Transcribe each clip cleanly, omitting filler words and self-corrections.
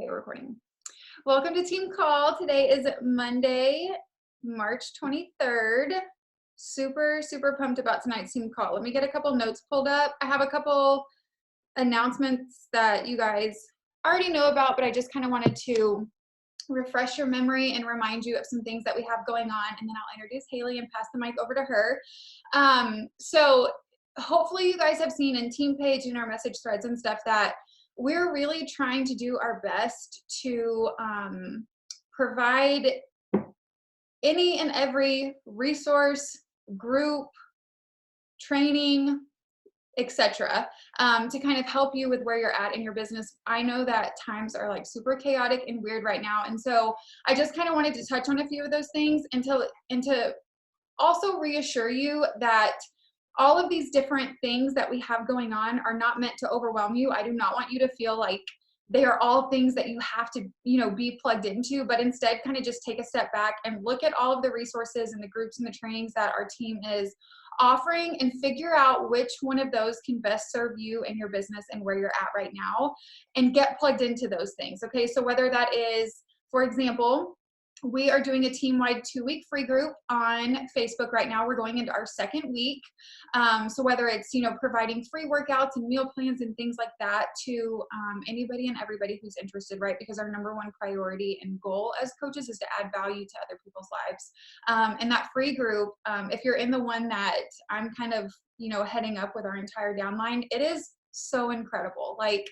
Okay, we're recording. Welcome to Team Call. Today is Monday, March 23rd. Super pumped about tonight's Team Call. Let me get a couple notes pulled up. I have a couple announcements that you guys already know about, but I just kind of wanted to refresh your memory and remind you of some things that we have going on, and then I'll introduce Haley and pass the mic over to her. So hopefully you guys have seen in team page and our message threads and stuff that we're really trying to do our best to provide any and every resource, group, training, etc., to kind of help you with where you're at in your business. I know that times are like super chaotic and weird right now, and so I just kind of wanted to touch on a few of those things and to also reassure you that all of these different things that we have going on are not meant to overwhelm you. I do not want you to feel like they are all things that you have to, be plugged into, but instead kind of just take a step back and look at all of the resources and the groups and the trainings that our team is offering and figure out which one of those can best serve you and your business and where you're at right now, and get plugged into those things. Okay, so whether that is, for example, we are doing a team-wide 2-week free group on Facebook right now. We're going into our second week. So whether it's, providing free workouts and meal plans and things like that to anybody and everybody who's interested, right? Because our number one priority and goal as coaches is to add value to other people's lives. And that free group, if you're in the one that I'm kind of, heading up with our entire downline, it is so incredible. Like,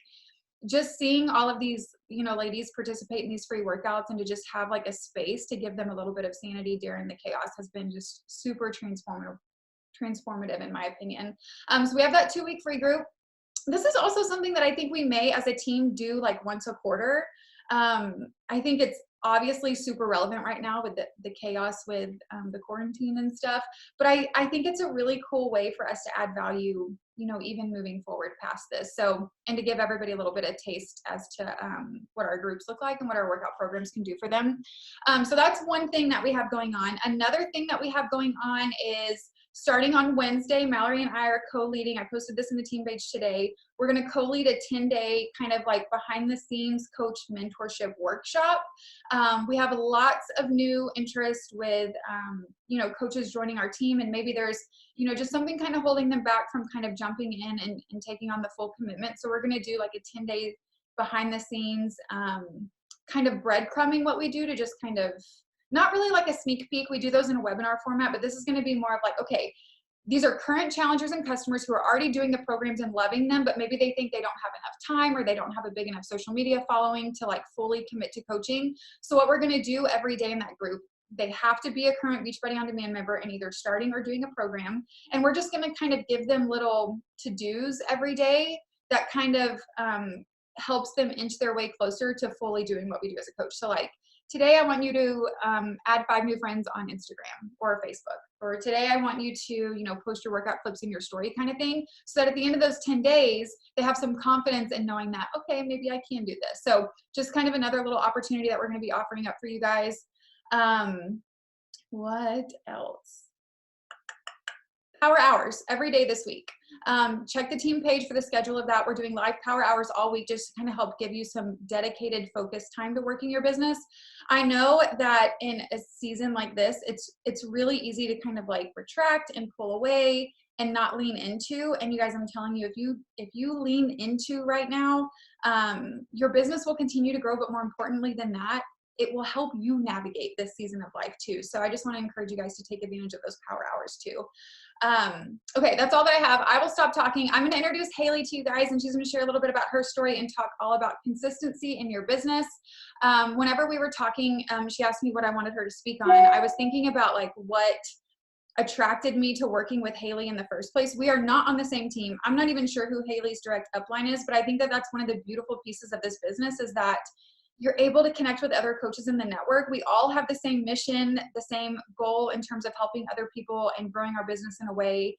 just seeing all of these, ladies participate in these free workouts and to just have like a space to give them a little bit of sanity during the chaos has been just super transformative in my opinion. So we have that 2-week free group. This is also something that I think we may as a team do like once a quarter. I think it's obviously super relevant right now with the chaos with the quarantine and stuff, but I think it's a really cool way for us to add value, even moving forward past this. So, and to give everybody a little bit of taste as to what our groups look like and what our workout programs can do for them. So that's one thing that we have going on. Another thing that we have going on is starting on Wednesday, Mallory and I are co-leading. I posted this in the team page today. We're going to co-lead a 10-day kind of like behind the scenes coach mentorship workshop. We have lots of new interest with, coaches joining our team, and maybe there's, just something kind of holding them back from kind of jumping in and taking on the full commitment. So we're going to do like a 10-day behind the scenes kind of breadcrumbing what we do to just kind of, not really like a sneak peek. We do those in a webinar format, but this is going to be more of like, okay, these are current challengers and customers who are already doing the programs and loving them, but maybe they think they don't have enough time or they don't have a big enough social media following to like fully commit to coaching. So what we're going to do every day in that group, they have to be a current Beachbody On Demand member and either starting or doing a program. And we're just going to kind of give them little to-dos every day that kind of helps them inch their way closer to fully doing what we do as a coach. So like, today I want you to add 5 new friends on Instagram or Facebook, or today I want you to, post your workout clips in your story kind of thing, so that at the end of those 10 days, they have some confidence in knowing that, okay, maybe I can do this. So just kind of another little opportunity that we're going to be offering up for you guys. What else? Power hours every day this week. Check the team page for the schedule of that. We're doing live power hours all week just to kind of help give you some dedicated focused time to working your business. I know that in a season like this, it's really easy to kind of like retract and pull away and not lean into. And you guys, I'm telling you, if you lean into right now, your business will continue to grow, but more importantly than that, it will help you navigate this season of life too. So I just want to encourage you guys to take advantage of those power hours too. Okay, that's all that I have. I will stop talking. I'm going to introduce Haley to you guys, and she's going to share a little bit about her story and talk all about consistency in your business. Whenever we were talking, she asked me what I wanted her to speak on. I was thinking about like what attracted me to working with Haley in the first place. We are not on the same team. I'm not even sure who Haley's direct upline is, but I think that that's one of the beautiful pieces of this business is that you're able to connect with other coaches in the network. We all have the same mission, the same goal in terms of helping other people and growing our business in a way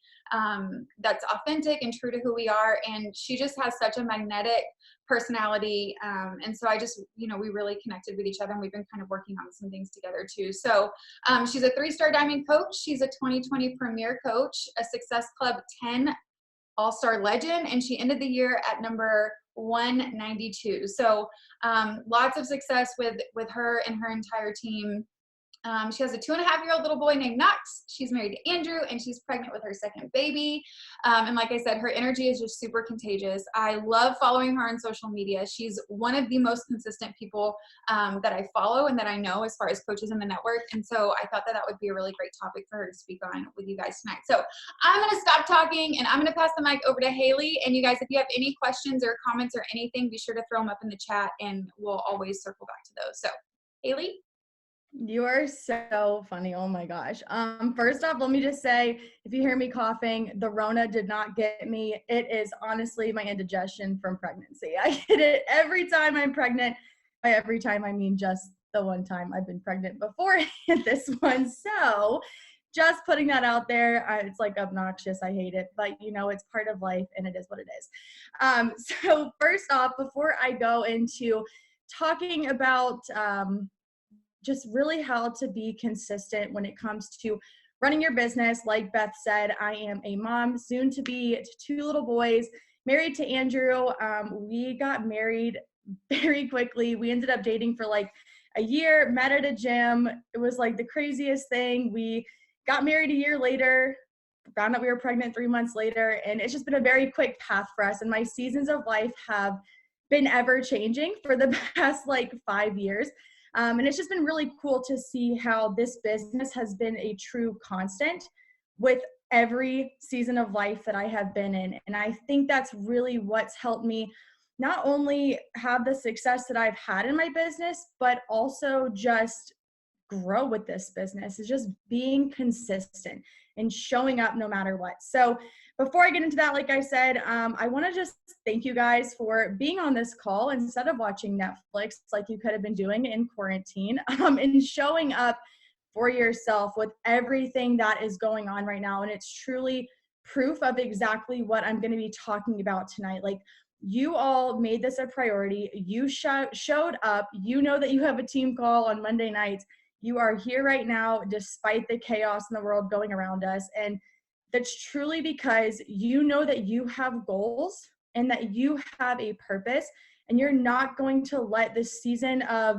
that's authentic and true to who we are. And she just has such a magnetic personality. And so I just, we really connected with each other, and we've been kind of working on some things together too. So she's a 3-star diamond coach. She's a 2020 Premier Coach, a Success Club 10 all-star legend, and she ended the year at number 192. So lots of success with her and her entire team. She has a 2.5-year-old little boy named Knox. She's married to Andrew, and she's pregnant with her second baby. And like I said, her energy is just super contagious. I love following her on social media. She's one of the most consistent people that I follow and that I know as far as coaches in the network. And so I thought that that would be a really great topic for her to speak on with you guys tonight. So I'm going to stop talking, and I'm going to pass the mic over to Haley. And you guys, if you have any questions or comments or anything, be sure to throw them up in the chat, and we'll always circle back to those. So Haley? You are so funny. Oh my gosh. First off, let me just say, if you hear me coughing, the Rona did not get me. It is honestly my indigestion from pregnancy. I get it every time I'm pregnant. By every time, I mean just the one time I've been pregnant before and this one. So just putting that out there, it's like obnoxious. I hate it, but you know, it's part of life and it is what it is. So first off, before I go into talking about, just really how to be consistent when it comes to running your business. Like Beth said, I am a mom, soon to be to 2 little boys, married to Andrew. We got married very quickly. We ended up dating for like a year, met at a gym. It was like the craziest thing. We got married a year later, found out we were pregnant 3 months later, and it's just been a very quick path for us. And my seasons of life have been ever changing for the past like 5 years. And it's just been really cool to see how this business has been a true constant with every season of life that I have been in. And I think that's really what's helped me not only have the success that I've had in my business, but also just grow with this business, is just being consistent and showing up no matter what. So before I get into that, like I said, I want to just thank you guys for being on this call instead of watching Netflix like you could have been doing in quarantine, and showing up for yourself with everything that is going on right now. And it's truly proof of exactly what I'm going to be talking about tonight. Like, you all made this a priority. You showed up. You know that you have a team call on Monday nights. You are here right now despite the chaos in the world going around us. And that's truly because you know that you have goals and that you have a purpose, and you're not going to let this season of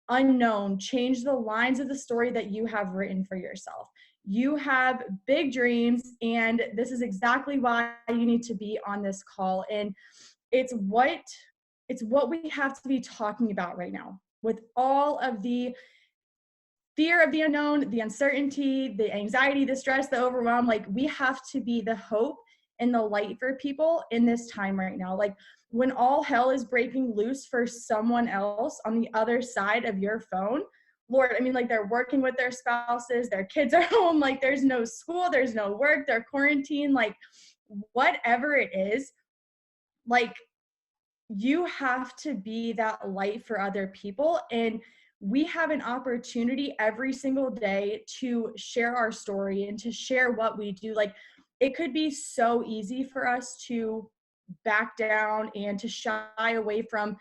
unknown change the lines of the story that you have written for yourself. You have big dreams, and this is exactly why you need to be on this call. And it's what we have to be talking about right now, with all of the fear of the unknown, the uncertainty, the anxiety, the stress, the overwhelm. Like, we have to be the hope and the light for people in this time right now. Like, when all hell is breaking loose for someone else on the other side of your phone, Lord, I mean, like, they're working with their spouses, their kids are home, like there's no school, there's no work, they're quarantined, like whatever it is, like, you have to be that light for other people. And we have an opportunity every single day to share our story and to share what we do. Like, it could be so easy for us to back down and to shy away from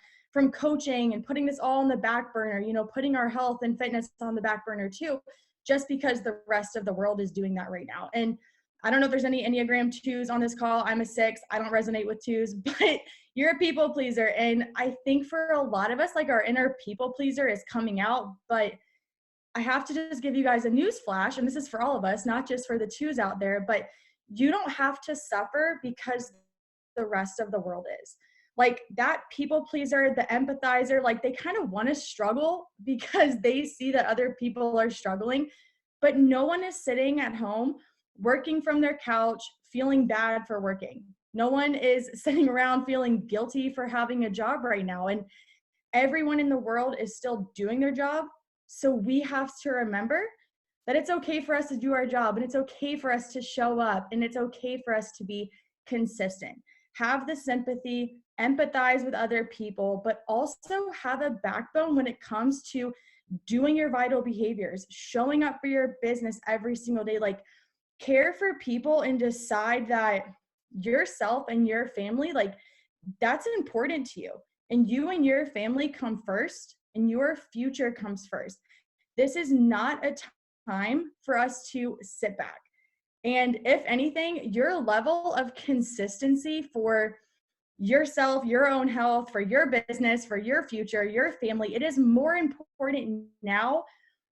coaching and putting this all on the back burner, you know, putting our health and fitness on the back burner too, just because the rest of the world is doing that right now. And I don't know if there's any Enneagram 2s on this call. I'm a 6. I don't resonate with 2s, but you're a people pleaser. And I think for a lot of us, like, our inner people pleaser is coming out. But I have to just give you guys a news flash, and this is for all of us, not just for the 2s out there, but you don't have to suffer because the rest of the world is. Like, that people pleaser, the empathizer, like, they kind of want to struggle because they see that other people are struggling, but no one is sitting at home working from their couch feeling bad for working. No one is sitting around feeling guilty for having a job right now. And everyone in the world is still doing their job. So we have to remember that it's okay for us to do our job, and it's okay for us to show up, and it's okay for us to be consistent. Have the sympathy, empathize with other people, but also have a backbone when it comes to doing your vital behaviors, showing up for your business every single day. Like, care for people and decide that yourself and your family, like, that's important to you, and you and your family come first, and your future comes first. This is not a time for us to sit back. And if anything, your level of consistency for yourself, your own health, for your business, for your future, your family, it is more important now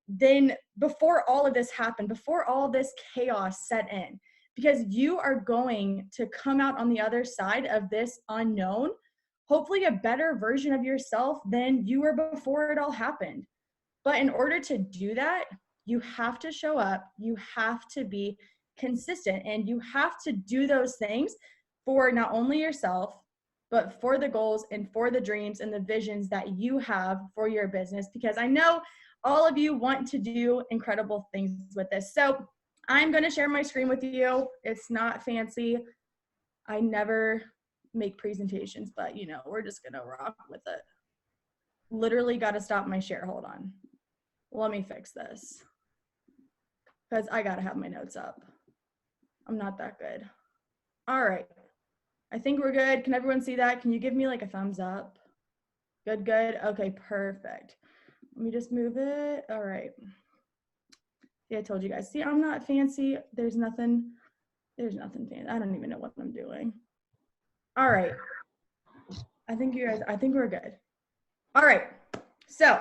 than before all of this happened, before all this chaos set in, because you are going to come out on the other side of this unknown, hopefully a better version of yourself than you were before it all happened. But in order to do that, you have to show up, you have to be consistent, and you have to do those things for not only yourself, but for the goals and for the dreams and the visions that you have for your business. Because I know all of you want to do incredible things with this. So I'm going to share my screen with you. It's not fancy. I never make presentations, but you know, we're just going to rock with it. Literally got to stop my share. Hold on. Let me fix this because I got to have my notes up. I'm not that good. All right. I think we're good. Can everyone see that? Can you give me like a thumbs up? Good, good. Okay, perfect. Let me just move it. All right. Yeah, I told you guys. See, I'm not fancy. There's nothing fancy. I don't even know what I'm doing. All right. I think we're good. All right. So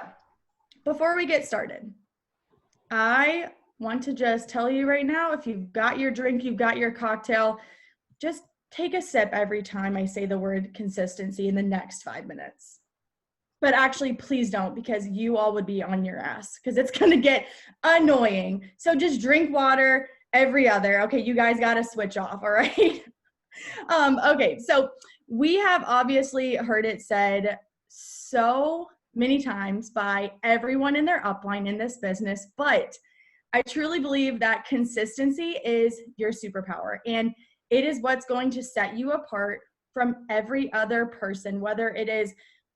before we get started, I want to just tell you right now, if you've got your drink, you've got your cocktail, just take a sip every time I say the word consistency in the next 5 minutes. But actually, please don't, because you all would be on your ass because it's going to get annoying. So just drink water every other. Okay, you guys got to switch off, all right? Okay, so we have obviously heard it said so many times by everyone in their upline in this business, but I truly believe that consistency is your superpower, and it is what's going to set you apart from every other person, whether it is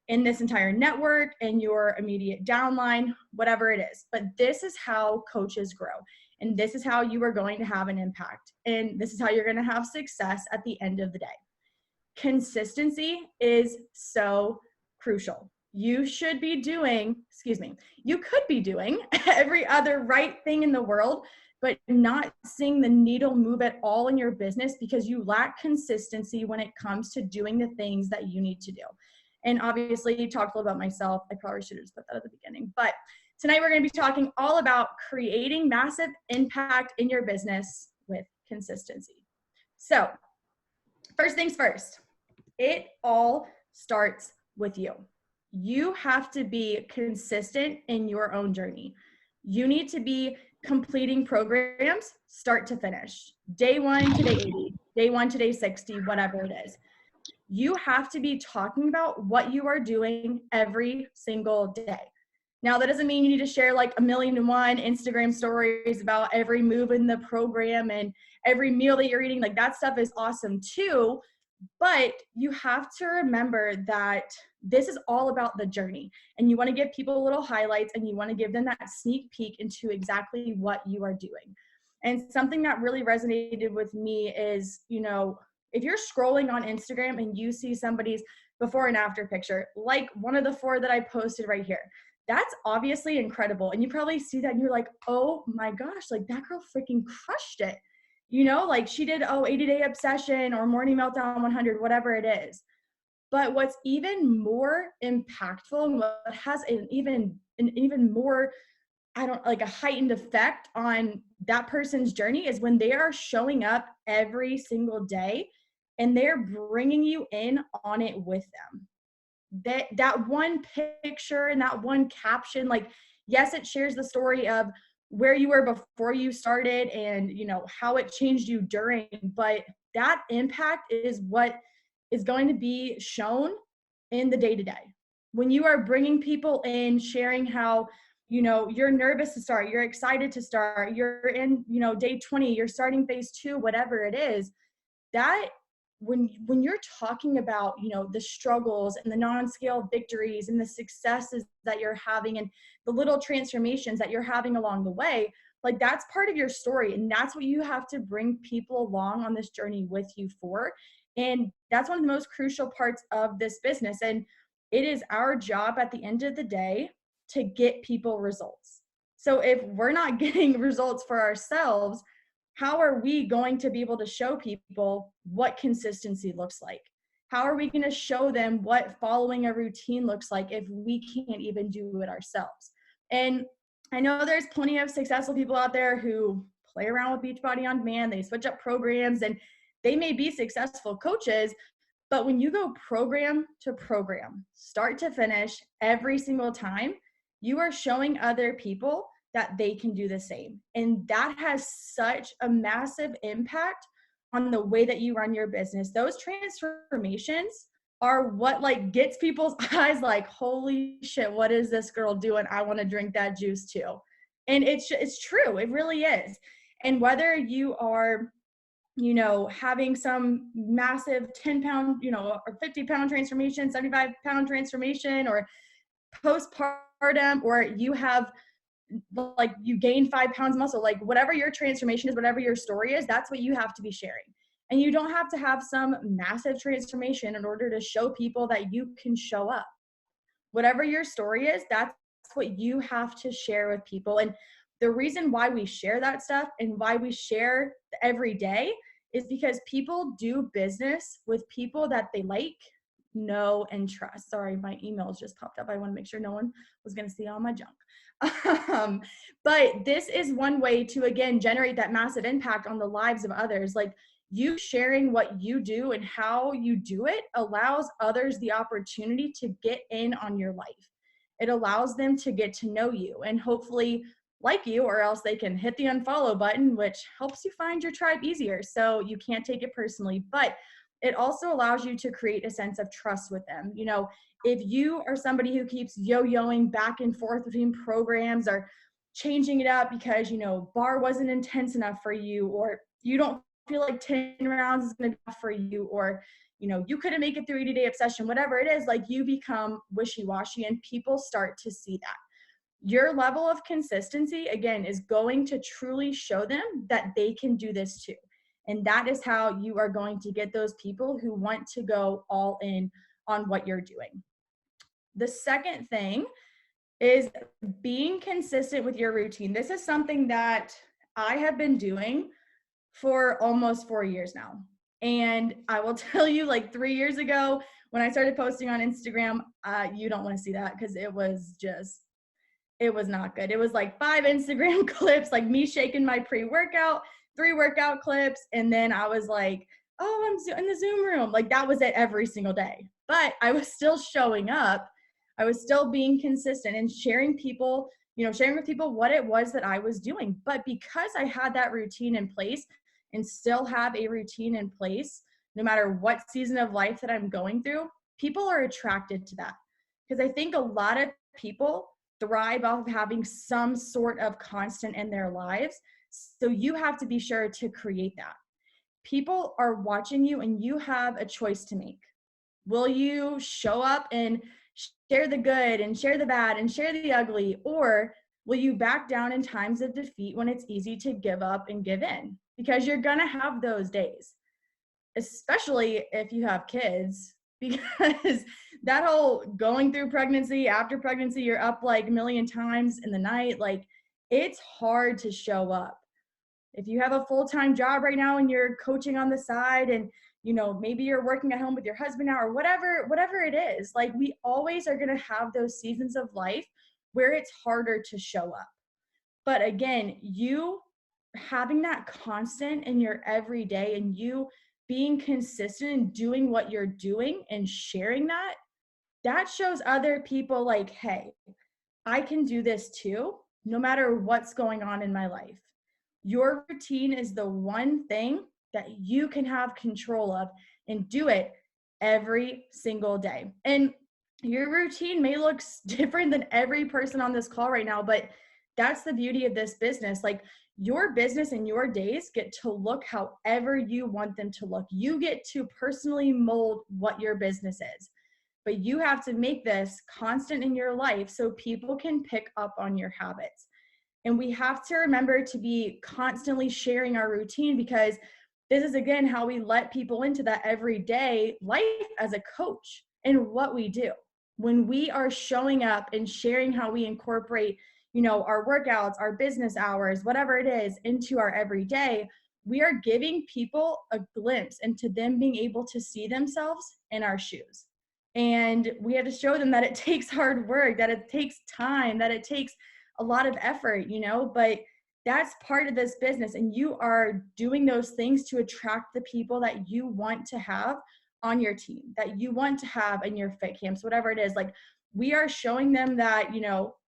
in this entire network, in your immediate downline, whatever it is. But this is how coaches grow. And this is how you are going to have an impact. And this is how you're going to have success at the end of the day. Consistency is so crucial. You should be doing, you could be doing every other right thing in the world, but not seeing the needle move at all in your business because you lack consistency when it comes to doing the things that you need to do. And obviously, you talked a little about myself. I probably should have just put that at the beginning. But tonight, we're going to be talking all about creating massive impact in your business with consistency. So first things first, it all starts with you. You have to be consistent in your own journey. You need to be completing programs start to finish, day 1 to day 80, day 1 to day 60, whatever it is. You have to be talking about what you are doing every single day. Now, that doesn't mean you need to share like 1,000,001 Instagram stories about every move in the program and every meal that you're eating. Like, that stuff is awesome too, but you have to remember that this is all about the journey, and you want to give people little highlights, and you want to give them that sneak peek into exactly what you are doing. And something that really resonated with me is, you know, if you're scrolling on Instagram and you see somebody's before and after picture, like one of the 4 that I posted right here, that's obviously incredible. And you probably see that and you're like, oh my gosh, like that girl freaking crushed it. You know, like she did, 80-day obsession or morning meltdown 100, whatever it is. But what's even more impactful and what has an even more, a heightened effect on that person's journey is when they are showing up every single day and they're bringing you in on it with them. That one picture and that one caption, like, yes, it shares the story of where you were before you started and, you know, how it changed you during, but that impact is what is going to be shown in the day-to-day. When you are bringing people in, sharing how, you know, you're nervous to start, you're excited to start, you're in, you know, day 20, you're starting phase 2, whatever it is, that when you're talking about, you know, the struggles and the non-scale victories and the successes that you're having and the little transformations that you're having along the way, like that's part of your story. And that's what you have to bring people along on this journey with you for. And that's one of the most crucial parts of this business. And it is our job at the end of the day to get people results. So if we're not getting results for ourselves, how are we going to be able to show people what consistency looks like? How are we going to show them what following a routine looks like if we can't even do it ourselves? And I know there's plenty of successful people out there who play around with Beachbody On Demand, they switch up programs, and they may be successful coaches, but when you go program to program, start to finish every single time, you are showing other people that they can do the same. And that has such a massive impact on the way that you run your business. Those transformations are what like gets people's eyes like, holy shit, what is this girl doing? I want to drink that juice too. And it's true. It really is. And whether you are having some massive 10-pound, or 50-pound transformation, 75-pound transformation, or postpartum, or you have like you gain 5 pounds muscle, like whatever your transformation is, whatever your story is, that's what you have to be sharing. And you don't have to have some massive transformation in order to show people that you can show up. Whatever your story is, that's what you have to share with people. And the reason why we share that stuff and why we share every day is because people do business with people that they like, know, and trust. Sorry, my emails just popped up. I want to make sure no one was going to see all my junk. But this is one way to, again, generate that massive impact on the lives of others. Like, you sharing what you do and how you do it allows others the opportunity to get in on your life. It allows them to get to know you and hopefully like you, or else they can hit the unfollow button, which helps you find your tribe easier. So you can't take it personally, but it also allows you to create a sense of trust with them. If you are somebody who keeps yo-yoing back and forth between programs or changing it up because, bar wasn't intense enough for you, or you don't feel like 10 rounds is going to be enough for you, or, you couldn't make it through 80-day obsession, whatever it is, like you become wishy-washy and people start to see that. Your level of consistency, again, is going to truly show them that they can do this too. And that is how you are going to get those people who want to go all in on what you're doing. The second thing is being consistent with your routine. This is something that I have been doing for almost 4 years now. And I will tell you, like 3 years ago, when I started posting on Instagram, you don't want to see that because it was not good. It was like 5 Instagram clips, like me shaking my pre-workout, 3 workout clips. And then I was like, oh, I'm in the Zoom room. Like that was it every single day. But I was still showing up. I was still being consistent and sharing with people what it was that I was doing. But because I had that routine in place and still have a routine in place, no matter what season of life that I'm going through, people are attracted to that. Because I think a lot of people thrive off of having some sort of constant in their lives. So you have to be sure to create that. People are watching you and you have a choice to make. Will you show up and share the good and share the bad and share the ugly? Or will you back down in times of defeat when it's easy to give up and give in? Because you're going to have those days, especially if you have kids, because that whole going through pregnancy, after pregnancy, you're up like a million times in the night. Like it's hard to show up. If you have a full-time job right now and you're coaching on the side and, maybe you're working at home with your husband now or whatever it is, like we always are going to have those seasons of life where it's harder to show up. But again, you having that constant in your everyday and you being consistent and doing what you're doing and sharing that shows other people like, hey, I can do this too, no matter what's going on in my life. Your routine is the one thing that you can have control of and do it every single day. And your routine may look different than every person on this call right now, but that's the beauty of this business. Like your business and your days get to look however you want them to look. You get to personally mold what your business is, but you have to make this constant in your life so people can pick up on your habits. And we have to remember to be constantly sharing our routine, because this is, again, how we let people into that everyday life as a coach and what we do. When we are showing up and sharing how we incorporate, our workouts, our business hours, whatever it is, into our everyday, we are giving people a glimpse into them being able to see themselves in our shoes. And we have to show them that it takes hard work, that it takes time, that it takes a lot of effort, but that's part of this business. And you are doing those things to attract the people that you want to have on your team, that you want to have in your fit camps, whatever it is. Like, we are showing them that,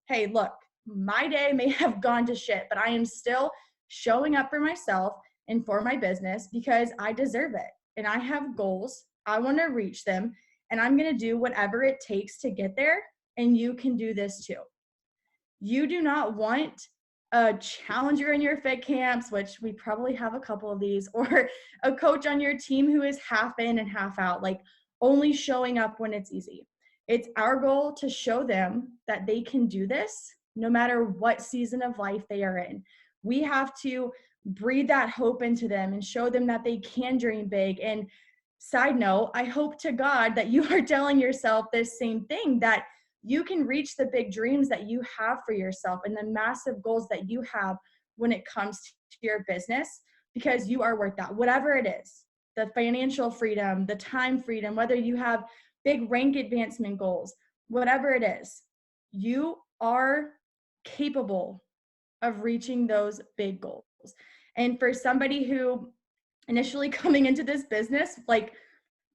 hey, look, my day may have gone to shit, but I am still showing up for myself and for my business because I deserve it. And I have goals. I want to reach them, and I'm going to do whatever it takes to get there. And you can do this too. You do not want a challenger in your fit camps, which we probably have a couple of these, or a coach on your team who is half in and half out, like only showing up when it's easy. It's our goal to show them that they can do this no matter what season of life they are in. We have to breathe that hope into them and show them that they can dream big. And side note, I hope to God that you are telling yourself this same thing, that you can reach the big dreams that you have for yourself and the massive goals that you have when it comes to your business, because you are worth that. Whatever it is, the financial freedom, the time freedom, whether you have big rank advancement goals, whatever it is, you are capable of reaching those big goals. And for somebody who initially coming into this business, like,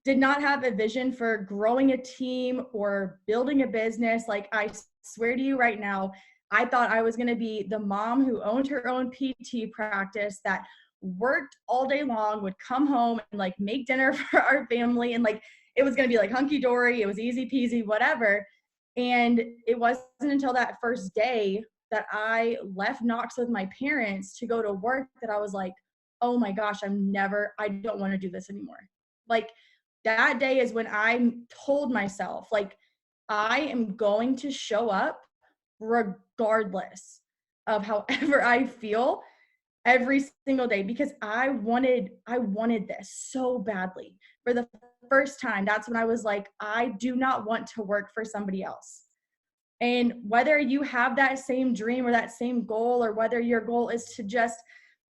did not have a vision for growing a team or building a business, like, I swear to you right now, I thought I was going to be the mom who owned her own PT practice, that worked all day long, would come home and like make dinner for our family, and like it was going to be like hunky dory, it was easy peasy, whatever. And it wasn't until that first day that I left Knox with my parents to go to work that I was like, oh my gosh, I don't want to do this anymore. Like, that day is when I told myself, like, I am going to show up regardless of however I feel every single day, because I wanted this so badly. For the first time, that's when I was like, I do not want to work for somebody else. And whether you have that same dream or that same goal, or whether your goal is to just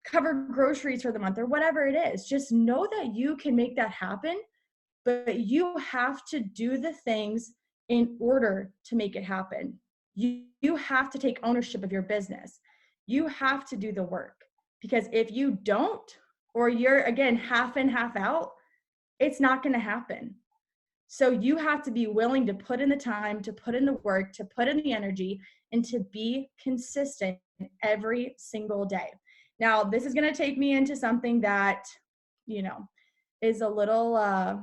cover groceries for the month or whatever it is, just know that you can make that happen. But you have to do the things in order to make it happen. You have to take ownership of your business. You have to do the work, because if you don't, or you're, again, half in, half out, it's not going to happen. So you have to be willing to put in the time, to put in the work, to put in the energy, and to be consistent every single day. Now, this is going to take me into something that, is a little, I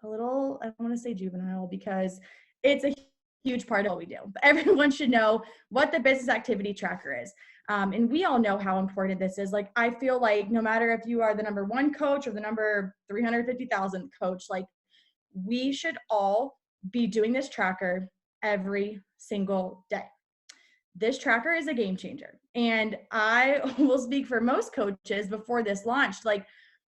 don't want to say juvenile, because it's a huge part of what we do. But everyone should know what the business activity tracker is. And we all know how important this is. Like, I feel like no matter if you are the number 1 coach or the number 350,000 coach, like, we should all be doing this tracker every single day. This tracker is a game changer. And I will speak for most coaches before this launched. Like,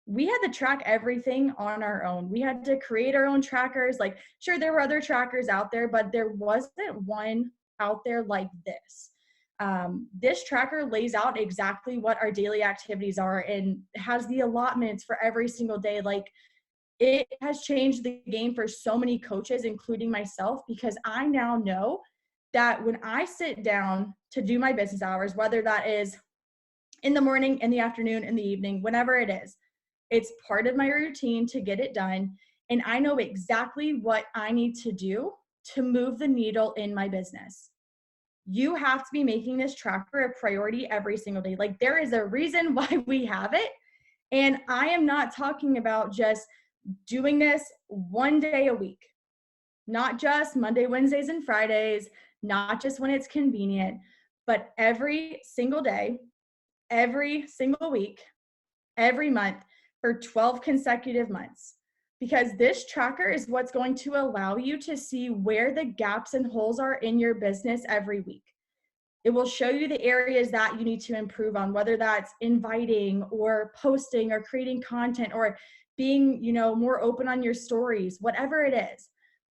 we had to track everything on our own. We had to create our own trackers. Like, sure, there were other trackers out there, but there wasn't one out there like this. This tracker lays out exactly what our daily activities are and has the allotments for every single day. Like, it has changed the game for so many coaches, including myself, because I now know that when I sit down to do my business hours, whether that is in the morning, in the afternoon, in the evening, whenever it is, it's part of my routine to get it done. And I know exactly what I need to do to move the needle in my business. You have to be making this tracker a priority every single day. Like, there is a reason why we have it. And I am not talking about just doing this one day a week, not just Monday, Wednesdays, and Fridays, not just when it's convenient, but every single day, every single week, every month, for 12 consecutive months. Because this tracker is what's going to allow you to see where the gaps and holes are in your business every week. It will show you the areas that you need to improve on, whether that's inviting or posting or creating content or being, more open on your stories, whatever it is.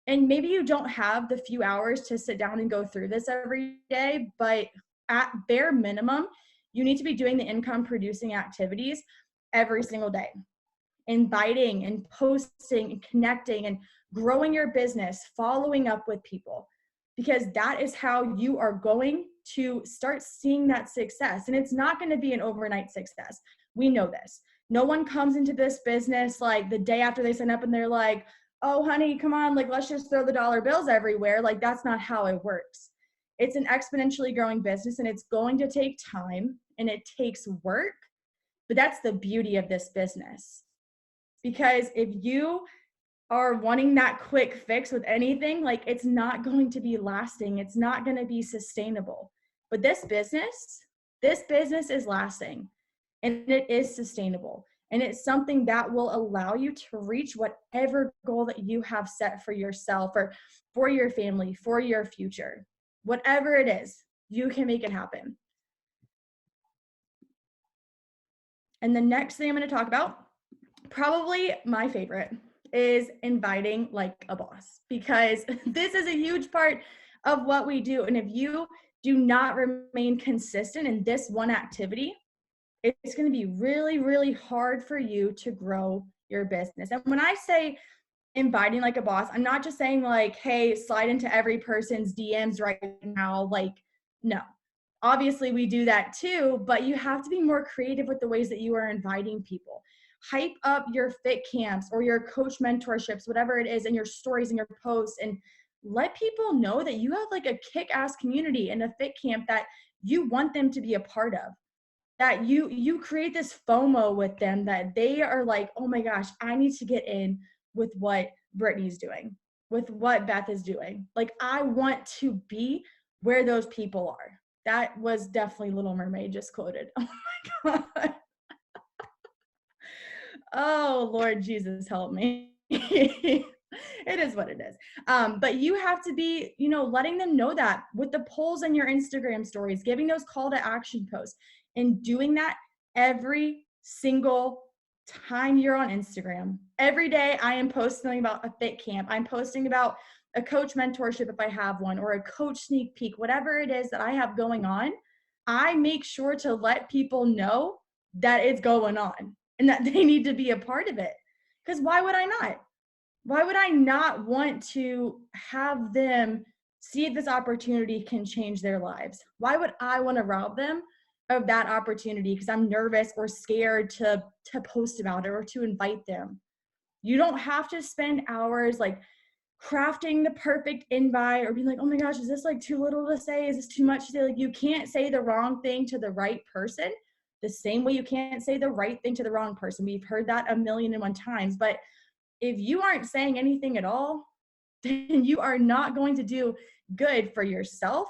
And maybe you don't have the few hours to sit down and go through this every day, but at bare minimum, you need to be doing the income producing activities every single day, inviting and posting and connecting and growing your business, following up with people, because that is how you are going to start seeing that success. And it's not going to be an overnight success. We know this. No one comes into this business like the day after they sign up and they're like, oh, honey, come on, like, let's just throw the dollar bills everywhere. Like, that's not how it works. It's an exponentially growing business, and it's going to take time and it takes work. But that's the beauty of this business. Because if you are wanting that quick fix with anything, like, it's not going to be lasting. It's not going to be sustainable. But this business is lasting, and it is sustainable. And it's something that will allow you to reach whatever goal that you have set for yourself or for your family, for your future. Whatever it is, you can make it happen. And the next thing I'm going to talk about, probably my favorite, is inviting like a boss, because this is a huge part of what we do. And if you do not remain consistent in this one activity, it's going to be really, really hard for you to grow your business. And when I say inviting like a boss, I'm not just saying like, hey, slide into every person's DMs right now. Like, no. Obviously, we do that too, but you have to be more creative with the ways that you are inviting people. Hype up your fit camps or your coach mentorships, whatever it is, and your stories and your posts, and let people know that you have like a kick-ass community and a fit camp that you want them to be a part of. That you create this FOMO with them, that they are like, oh my gosh, I need to get in with what Brittany's doing, with what Beth is doing. Like, I want to be where those people are. That was definitely Little Mermaid just quoted. Oh my God. Oh, Lord Jesus, help me. It is what it is. But you have to be, letting them know that with the polls in your Instagram stories, giving those call to action posts, and doing that every single time you're on Instagram. Every day I am posting about a fit camp. I'm posting about a coach mentorship if I have one, or a coach sneak peek, whatever it is that I have going on. I make sure to let people know that it's going on and that they need to be a part of it. Because why would I not? Why would I not want to have them see if this opportunity can change their lives? Why would I want to rob them of that opportunity because I'm nervous or scared to post about it or to invite them? You don't have to spend hours like crafting the perfect invite or being like, oh my gosh, is this like too little to say? Is this too much to say? Like, you can't say the wrong thing to the right person the same way you can't say the right thing to the wrong person. We've heard that 1,000,001 times. But if you aren't saying anything at all, then you are not going to do good for yourself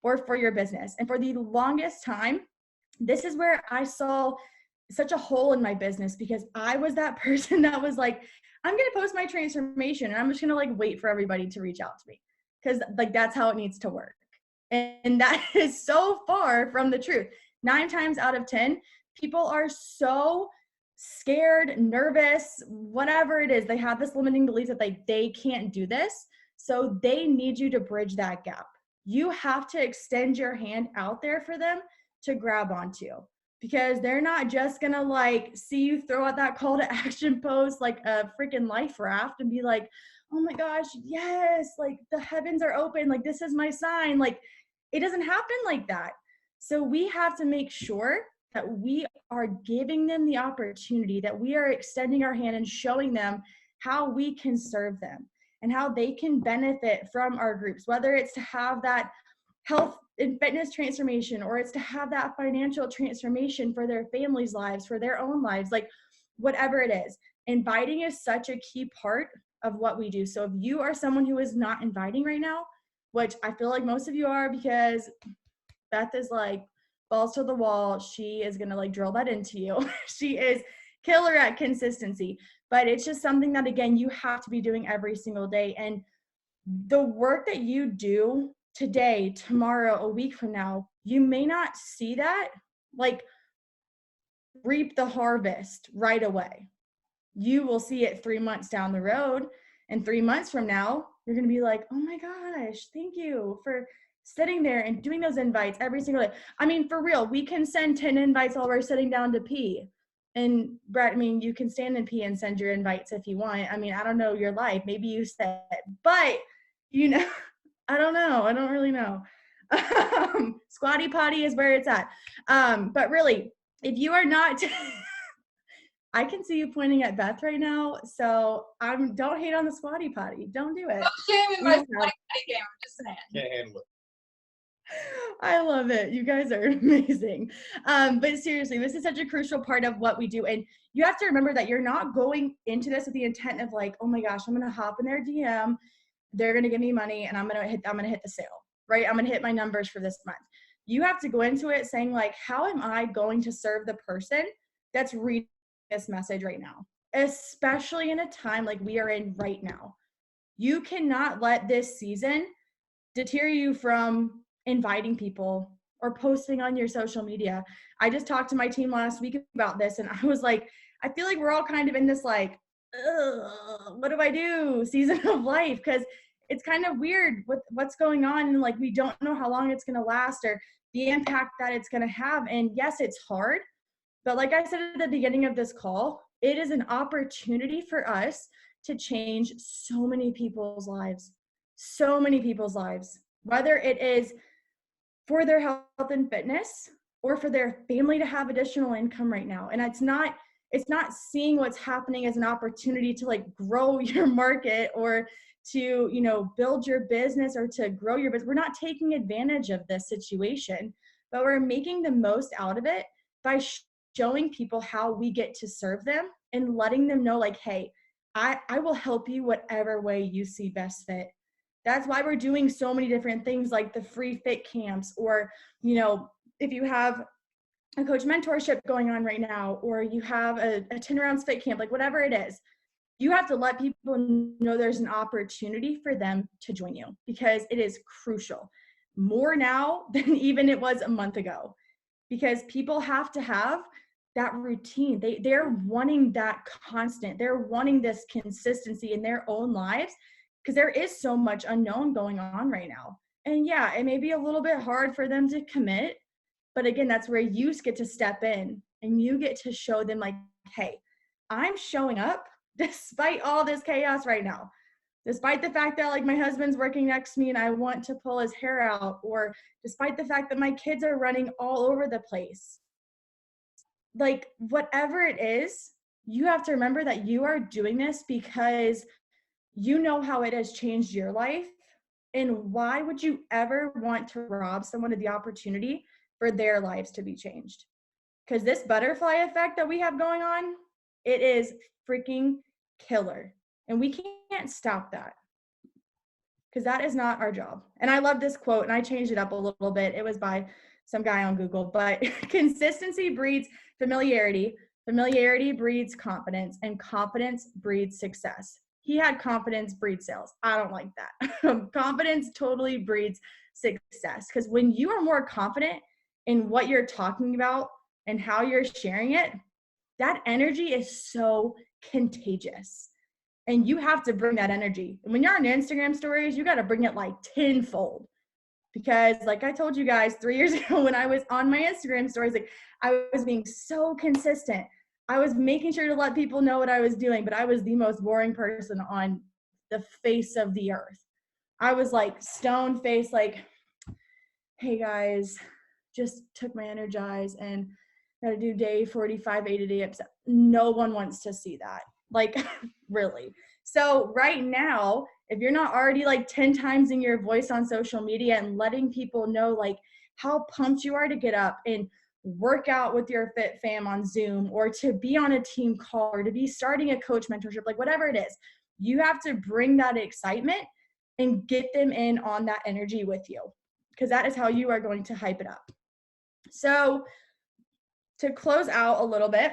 or for your business. And for the longest time, this is where I saw such a hole in my business, because I was that person that was like, I'm going to post my transformation and I'm just going to like wait for everybody to reach out to me, because like that's how it needs to work. And that is so far from the truth. 9 times out of 10, people are so scared, nervous, whatever it is. They have this limiting belief that they can't do this. So they need you to bridge that gap. You have to extend your hand out there for them to grab onto, because they're not just gonna like see you throw out that call to action post like a freaking life raft and be like, oh my gosh, yes, like the heavens are open, like this is my sign. Like, it doesn't happen like that. So we have to make sure that we are giving them the opportunity, that we are extending our hand and showing them how we can serve them and how they can benefit from our groups, whether it's to have that health and fitness transformation, or it's to have that financial transformation for their families' lives, for their own lives, like whatever it is. Inviting is such a key part of what we do. So if you are someone who is not inviting right now, which I feel like most of you are, because Beth is like balls to the wall, she is going to like drill that into you. She is killer at consistency, but it's just something that, again, you have to be doing every single day. And the work that you do today, tomorrow, a week from now, you may not see that like reap the harvest right away. You will see it 3 months down the road, and 3 months from now, you're going to be like, oh my gosh, thank you for sitting there and doing those invites every single day. I mean, for real, we can send 10 invites while we're sitting down to pee. And Brett, I mean, you can stand and pee and send your invites if you want. I mean, I don't know your life. Maybe you said, but you know, I don't know. I don't really know. Squatty potty is where it's at. But really, if you are not, I can see you pointing at Beth right now. So don't hate on the squatty potty. Don't do it. Shame in my squatty potty game. I'm just saying. Can't handle it. I love it. You guys are amazing. But seriously, this is such a crucial part of what we do. And you have to remember that you're not going into this with the intent of like, oh my gosh, I'm going to hop in their DM. They're going to give me money and I'm going to hit the sale, right? I'm going to hit my numbers for this month. You have to go into it saying like, how am I going to serve the person that's reading this message right now? Especially in a time like we are in right now. You cannot let this season deter you from inviting people or posting on your social media. I just talked to my team last week about this and I was like, I feel like we're all kind of in this like, what do I do season of life? Because it's kind of weird with what's going on and like we don't know how long it's going to last or the impact that it's going to have. And yes, it's hard. But like I said at the beginning of this call, it is an opportunity for us to change so many people's lives. So many people's lives, whether it is for their health and fitness or for their family to have additional income right now. And it's not seeing what's happening as an opportunity to like grow your market or to, you know, build your business or to grow your business. We're not taking advantage of this situation, but we're making the most out of it by showing people how we get to serve them and letting them know like, hey, I will help you whatever way you see best fit. That's why we're doing so many different things like the free fit camps, or, you know, if you have a coach mentorship going on right now, or you have a 10 rounds fit camp, like whatever it is, you have to let people know there's an opportunity for them to join you because it is crucial. More now than even it was a month ago, because people have to have that routine. They're wanting that constant. They're wanting this consistency in their own lives because there is so much unknown going on right now. And yeah, it may be a little bit hard for them to commit, but again, that's where you get to step in and you get to show them like, hey, I'm showing up despite all this chaos right now. Despite the fact that like my husband's working next to me and I want to pull his hair out, or despite the fact that my kids are running all over the place. Like whatever it is, you have to remember that you are doing this because you know how it has changed your life. And why would you ever want to rob someone of the opportunity for their lives to be changed? Because this butterfly effect that we have going on, it is freaking killer. And we can't stop that because that is not our job. And I love this quote and I changed it up a little bit. It was by some guy on Google, but consistency breeds familiarity. Familiarity breeds confidence, and confidence breeds success. He had confidence breeds sales. I don't like that. Confidence totally breeds success, because when you are more confident in what you're talking about and how you're sharing it, that energy is so contagious. And you have to bring that energy. And when you're on Instagram stories, you got to bring it like tenfold. Because like I told you guys 3 years ago when I was on my Instagram stories, like I was being so consistent. I was making sure to let people know what I was doing, but I was the most boring person on the face of the earth. I was like stone faced, like, hey guys, just took my Energize and got to do day 45, 80-day episode. No one wants to see that. Like, really. So right now, if you're not already like 10 times in your voice on social media and letting people know like how pumped you are to get up and work out with your fit fam on Zoom, or to be on a team call, or to be starting a coach mentorship, like whatever it is, you have to bring that excitement and get them in on that energy with you, because that is how you are going to hype it up. So to close out a little bit,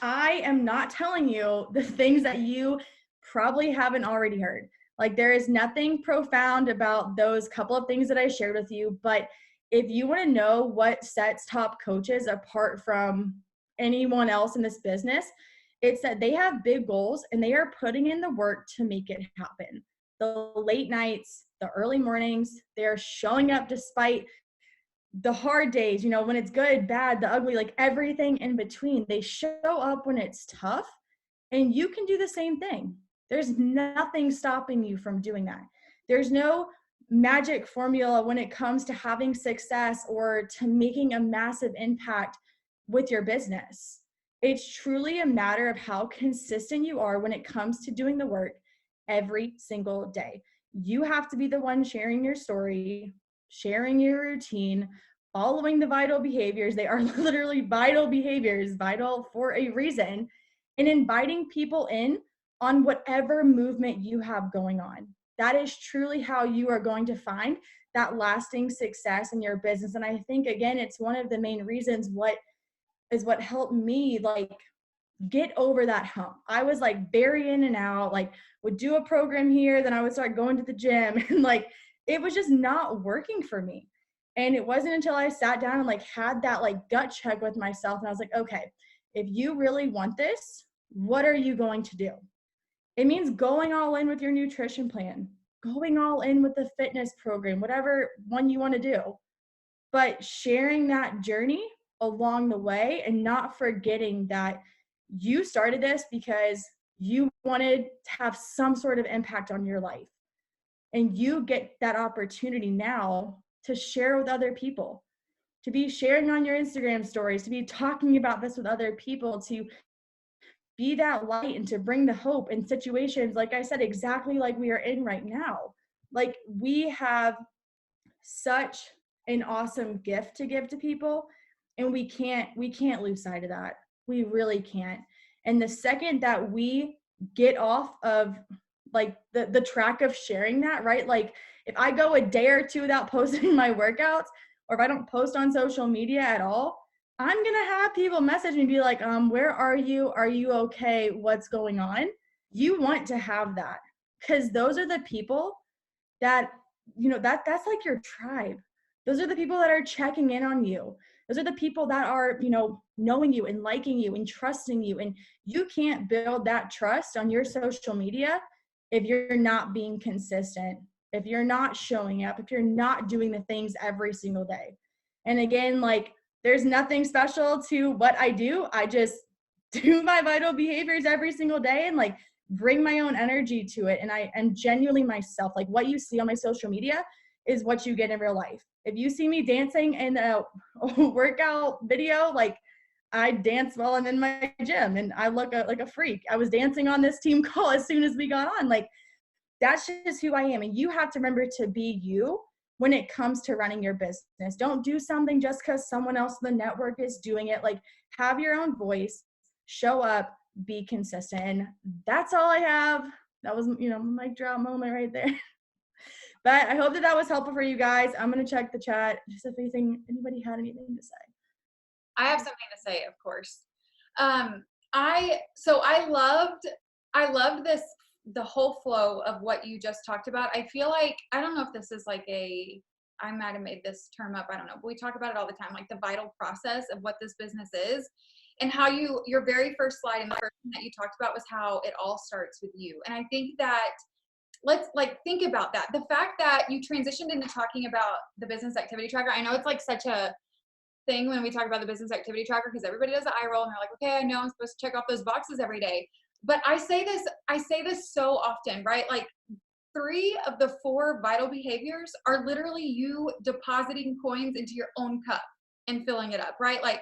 I am not telling you the things that you probably haven't already heard. Like there is nothing profound about those couple of things that I shared with you, but if you want to know what sets top coaches apart from anyone else in this business, it's that they have big goals and they are putting in the work to make it happen. The late nights, the early mornings, they're showing up despite the hard days, you know, when it's good, bad, the ugly, like everything in between, they show up when it's tough. And you can do the same thing. There's nothing stopping you from doing that. There's no magic formula when it comes to having success or to making a massive impact with your business. It's truly a matter of how consistent you are when it comes to doing the work every single day. You have to be the one sharing your story, sharing your routine, following the vital behaviors. They are literally vital behaviors, vital for a reason, and inviting people in on whatever movement you have going on. That is truly how you are going to find that lasting success in your business. And I think, again, it's one of the main reasons what helped me like get over that hump. I was like very in and out, like would do a program here, then I would start going to the gym and like it was just not working for me. And it wasn't until I sat down and like had that like gut check with myself and I was like, okay, if you really want this, what are you going to do? It means going all in with your nutrition plan, going all in with the fitness program, whatever one you want to do, but sharing that journey along the way and not forgetting that you started this because you wanted to have some sort of impact on your life. And you get that opportunity now to share with other people, to be sharing on your Instagram stories, to be talking about this with other people, to be that light and to bring the hope in situations, like I said, exactly like we are in right now. Like we have such an awesome gift to give to people, and we can't lose sight of that. We really can't. And the second that we get off of like the track of sharing that, right? Like if I go a day or two without posting my workouts, or if I don't post on social media at all, I'm gonna have people message me and be like, where are you? Are you okay? What's going on? You want to have that, because those are the people that, you know, that's like your tribe. Those are the people that are checking in on you. Those are the people that are, you know, knowing you and liking you and trusting you. And you can't build that trust on your social media if you're not being consistent, if you're not showing up, if you're not doing the things every single day. And again, like there's nothing special to what I do. I just do my vital behaviors every single day and like bring my own energy to it. And I am genuinely myself. Like what you see on my social media is what you get in real life. If you see me dancing in a workout video, like I dance while I'm in my gym and I look like a freak. I was dancing on this team call as soon as we got on. Like that's just who I am. And you have to remember to be you when it comes to running your business. Don't do something just because someone else in the network is doing it. Like have your own voice, show up, be consistent. And that's all I have. That was, you know, mic drop moment right there. But I hope that that was helpful for you guys. I'm going to check the chat just if anybody had anything to say. I have something to say, of course. I loved this, the whole flow of what you just talked about. I feel like, I don't know if this is like I might have made this term up, I don't know, but we talk about it all the time, like the vital process of what this business is, and how your very first slide and the first thing that you talked about was how it all starts with you. And I think that, let's like think about that. The fact that you transitioned into talking about the business activity tracker. I know it's like such a thing when we talk about the business activity tracker, because everybody does the eye roll and they're like, okay, I know I'm supposed to check off those boxes every day. But I say this so often, right? Like 3 of the 4 vital behaviors are literally you depositing coins into your own cup and filling it up, right? Like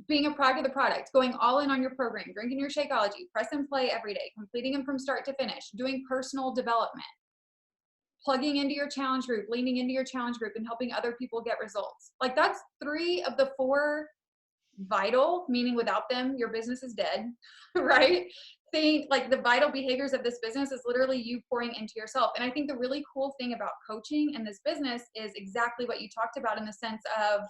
being a product of the product, going all in on your program, drinking your Shakeology, press and play every day, completing them from start to finish, doing personal development, plugging into your challenge group, leaning into your challenge group, and helping other people get results. Like that's 3 of the 4 vital, meaning without them, your business is dead, right? Think like the vital behaviors of this business is literally you pouring into yourself. And I think the really cool thing about coaching in this business is exactly what you talked about, in the sense of,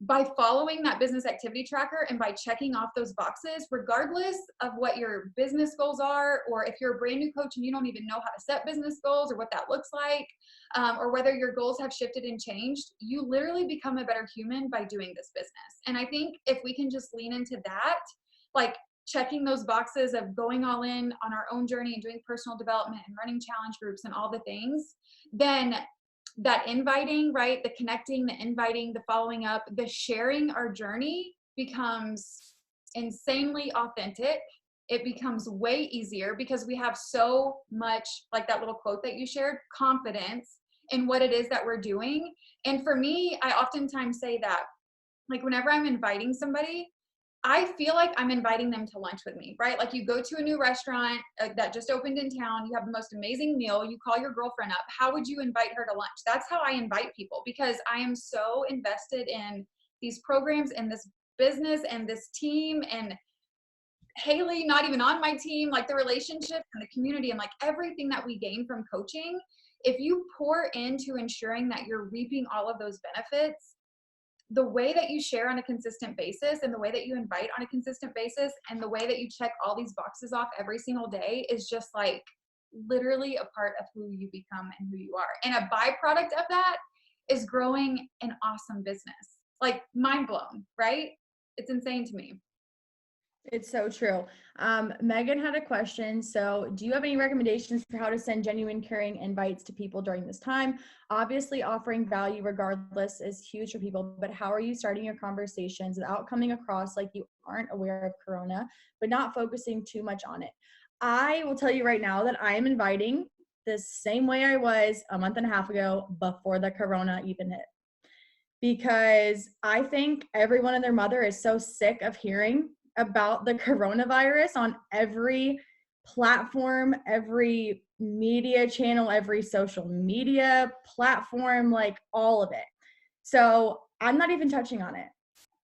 by following that business activity tracker and by checking off those boxes, regardless of what your business goals are, or if you're a brand new coach and you don't even know how to set business goals or what that looks like, or whether your goals have shifted and changed, you literally become a better human by doing this business. And I think if we can just lean into that, like checking those boxes of going all in on our own journey and doing personal development and running challenge groups and all the things, then that inviting, right? The connecting, the inviting, the following up, the sharing our journey becomes insanely authentic. It becomes way easier because we have so much, like that little quote that you shared, confidence in what it is that we're doing. And for me, I oftentimes say that, like, whenever I'm inviting somebody, I feel like I'm inviting them to lunch with me, right? Like, you go to a new restaurant that just opened in town, you have the most amazing meal, you call your girlfriend up. How would you invite her to lunch? That's how I invite people, because I am so invested in these programs and this business and this team, and Haley, not even on my team, like the relationship and the community and like everything that we gain from coaching. If you pour into ensuring that you're reaping all of those benefits, the way that you share on a consistent basis and the way that you invite on a consistent basis and the way that you check all these boxes off every single day is just like literally a part of who you become and who you are. And a byproduct of that is growing an awesome business. Like, mind blown, right? It's insane to me. It's so true. Megan had a question. So, do you have any recommendations for how to send genuine, caring invites to people during this time? Obviously, offering value regardless is huge for people, but how are you starting your conversations without coming across like you aren't aware of Corona, but not focusing too much on it? I will tell you right now that I am inviting the same way I was a month and a half ago before the Corona even hit, because I think everyone and their mother is so sick of hearing about the coronavirus on every platform, every media channel, every social media platform, like all of it. So I'm not even touching on it,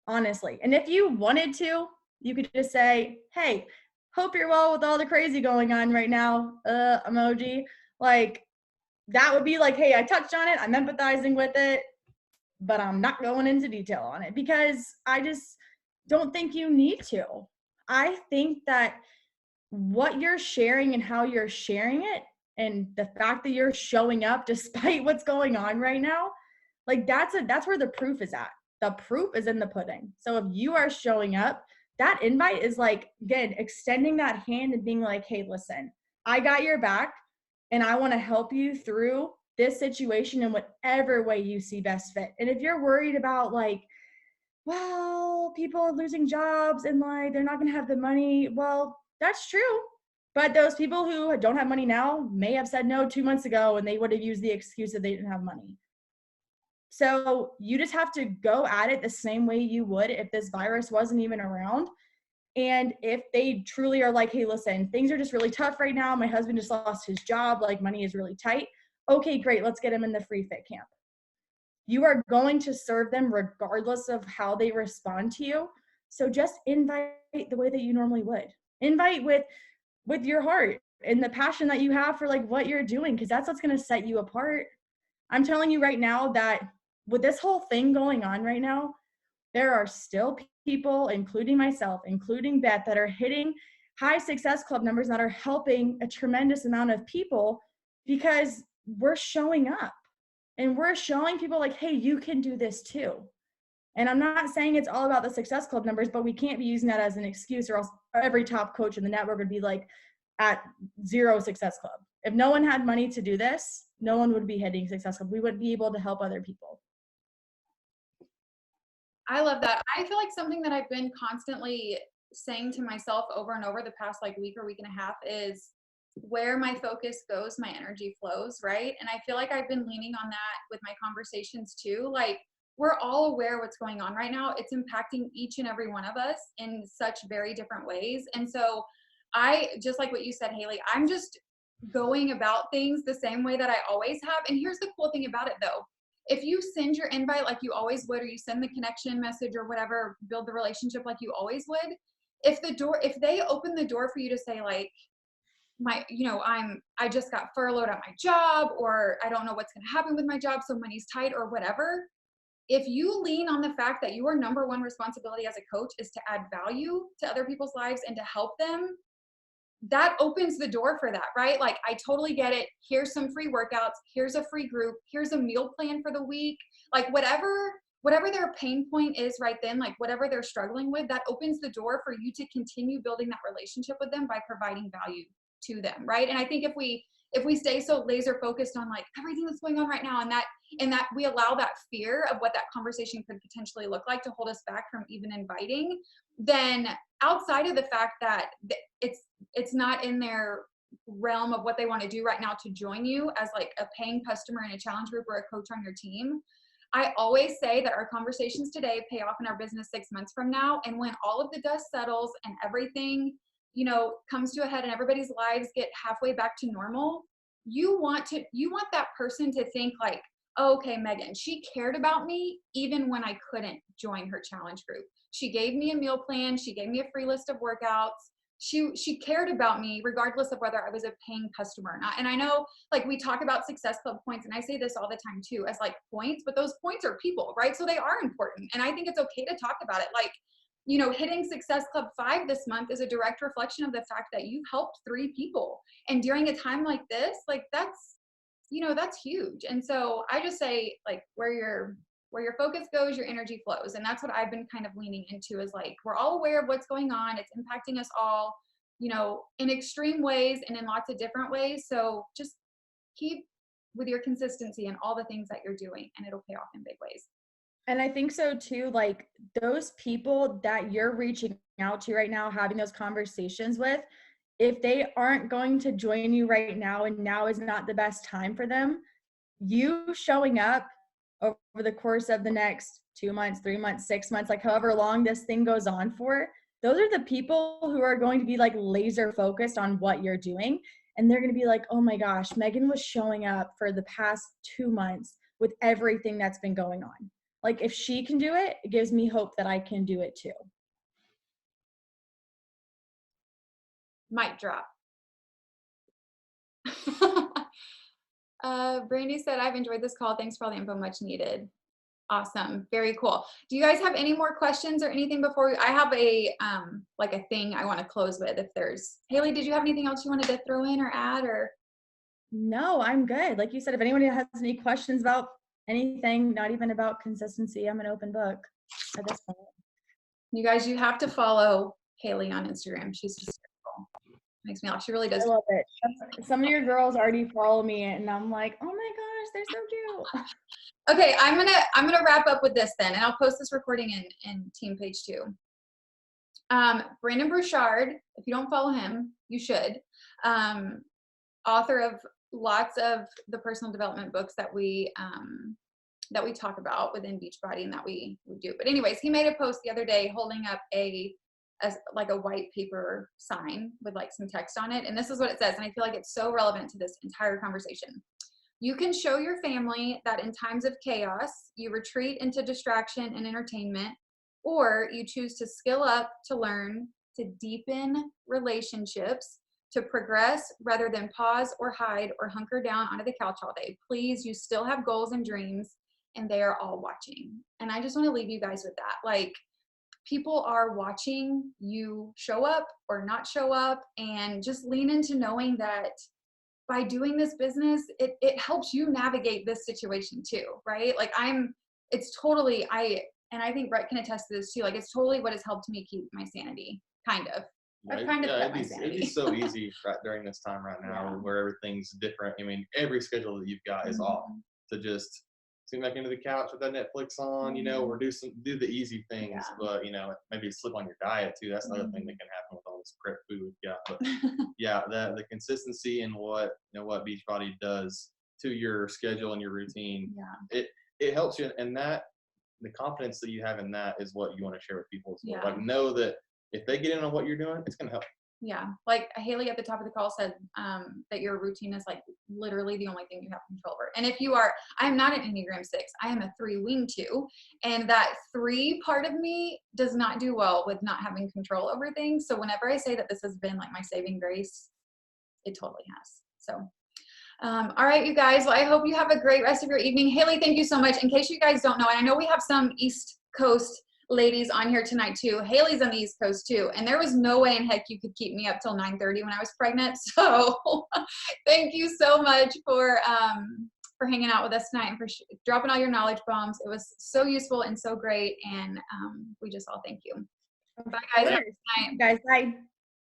honestly. And if you wanted to, you could just say, hey, hope you're well with all the crazy going on right now, emoji. Like, that would be like, hey, I touched on it, I'm empathizing with it, but I'm not going into detail on it because I just don't think you need to. I think that what you're sharing and how you're sharing it, and the fact that you're showing up despite what's going on right now, like that's where the proof is at. The proof is in the pudding. So if you are showing up, that invite is like, again, extending that hand and being like, hey, listen, I got your back and I want to help you through this situation in whatever way you see best fit. And if you're worried about like, well, people are losing jobs and like they're not going to have the money, well, that's true. But those people who don't have money now may have said no 2 months ago and they would have used the excuse that they didn't have money. So you just have to go at it the same way you would if this virus wasn't even around. And if they truly are like, hey, listen, things are just really tough right now. My husband just lost his job. Like, money is really tight. Okay, great. Let's get him in the free fit camp. You are going to serve them regardless of how they respond to you. So just invite the way that you normally would. Invite with your heart and the passion that you have for like what you're doing, because that's what's going to set you apart. I'm telling you right now that with this whole thing going on right now, there are still people, including myself, including Beth, that are hitting high success club numbers that are helping a tremendous amount of people because we're showing up and we're showing people like, hey, you can do this too. And I'm not saying it's all about the success club numbers, but we can't be using that as an excuse, or else every top coach in the network would be like at 0 success club. If no one had money to do this, no one would be hitting success club. We wouldn't be able to help other people. I love that. I feel like something that I've been constantly saying to myself over and over the past like week or week and a half is, where my focus goes, my energy flows, right? And I feel like I've been leaning on that with my conversations too. Like, we're all aware what's going on right now. It's impacting each and every one of us in such very different ways. And so I, just like what you said, Haley, I'm just going about things the same way that I always have. And here's the cool thing about it though. If you send your invite like you always would, or you send the connection message or whatever, build the relationship like you always would, if they open the door for you to say like, I just got furloughed at my job, or I don't know what's going to happen with my job, so money's tight or whatever. If you lean on the fact that your number one responsibility as a coach is to add value to other people's lives and to help them, that opens the door for that, right? Like, I totally get it. Here's some free workouts. Here's a free group. Here's a meal plan for the week. Like, whatever their pain point is right then, like whatever they're struggling with, that opens the door for you to continue building that relationship with them by providing value to them, right? And I think if we stay so laser focused on like everything that's going on right now, and that we allow that fear of what that conversation could potentially look like to hold us back from even inviting, then outside of the fact that it's not in their realm of what they want to do right now to join you as like a paying customer in a challenge group or a coach on your team, I always say that our conversations today pay off in our business 6 months from now. And when all of the dust settles and everything, comes to a head and everybody's lives get halfway back to normal, you want that person to think like, oh, okay, Megan, she cared about me even when I couldn't join her challenge group. She gave me a meal plan. She gave me a free list of workouts. She cared about me regardless of whether I was a paying customer or not. And I know like we talk about Success Club points, and I say this all the time too as like points, but those points are people, right? So they are important. And I think it's okay to talk about it. Like, hitting Success Club 5 this month is a direct reflection of the fact that you helped 3 people. And during a time like this, like that's huge. And so I just say like where your focus goes, your energy flows. And that's what I've been kind of leaning into is like, we're all aware of what's going on. It's impacting us all, in extreme ways and in lots of different ways. So just keep with your consistency and all the things that you're doing, and it'll pay off in big ways. And I think so too, like those people that you're reaching out to right now, having those conversations with, if they aren't going to join you right now and now is not the best time for them, you showing up over the course of the next 2 months, 3 months, 6 months, like however long this thing goes on for, those are the people who are going to be like laser focused on what you're doing. And they're going to be like, oh my gosh, Megan was showing up for the past 2 months with everything that's been going on. Like if she can do it, it gives me hope that I can do it too. Mic drop. Brandy said, I've enjoyed this call. Thanks for all the info, much needed. Awesome. Very cool. Do you guys have any more questions or anything before I have a thing I want to close with? If there's Haley, did you have anything else you wanted to throw in or add or? No, I'm good. Like you said, if anybody has any questions about anything, not even about consistency, I'm an open book at this point. You guys, you have to follow Haley on Instagram. She's just cool. Makes me laugh. She really does. I love it. Some of your girls already follow me and I'm like, oh my gosh, they're so cute. Okay, I'm gonna wrap up with this then, and I'll post this recording in team page 2. Brandon Burchard, if you don't follow him, you should. Author of lots of the personal development books that we talk about within Beachbody and that we do. But anyways, he made a post the other day holding up a white paper sign with like some text on it. And this is what it says. And I feel like it's so relevant to this entire conversation. You can show your family that in times of chaos, you retreat into distraction and entertainment, or you choose to skill up, to learn, to deepen relationships, to progress rather than pause or hide or hunker down onto the couch all day. Please, you still have goals and dreams, and they are all watching. And I just want to leave you guys with that. Like, people are watching you show up or not show up, and just lean into knowing that by doing this business, it helps you navigate this situation too, right? Like I think Brett can attest to this too. Like it's totally what has helped me keep my sanity, kind of. I've kind of kept my sanity. It'd be so easy right during this time right now where everything's different. I mean, every schedule that you've got is off to just sink back into the couch with that Netflix on, or do the easy things, but maybe slip on your diet too. That's another thing that can happen with all this prep food we've got. But the consistency and what Beachbody does to your schedule and your routine, it helps you, and that the confidence that you have in that is what you want to share with people as well. Like know that if they get in on what you're doing, it's going to help. Yeah. Like Haley at the top of the call said that your routine is like literally the only thing you have control over. And if you are, I'm not an Enneagram 6, I am a 3 wing 2. And that 3 part of me does not do well with not having control over things. So whenever I say that this has been like my saving grace, it totally has. So, all right, you guys, well, I hope you have a great rest of your evening. Haley, thank you so much. In case you guys don't know, and I know we have some East Coast ladies on here tonight too. Haley's on the East Coast too. And there was no way in heck you could keep me up till 9:30 when I was pregnant. So thank you so much for hanging out with us tonight and for dropping all your knowledge bombs. It was so useful and so great. And we just all thank you. Bye guys. Guys, bye.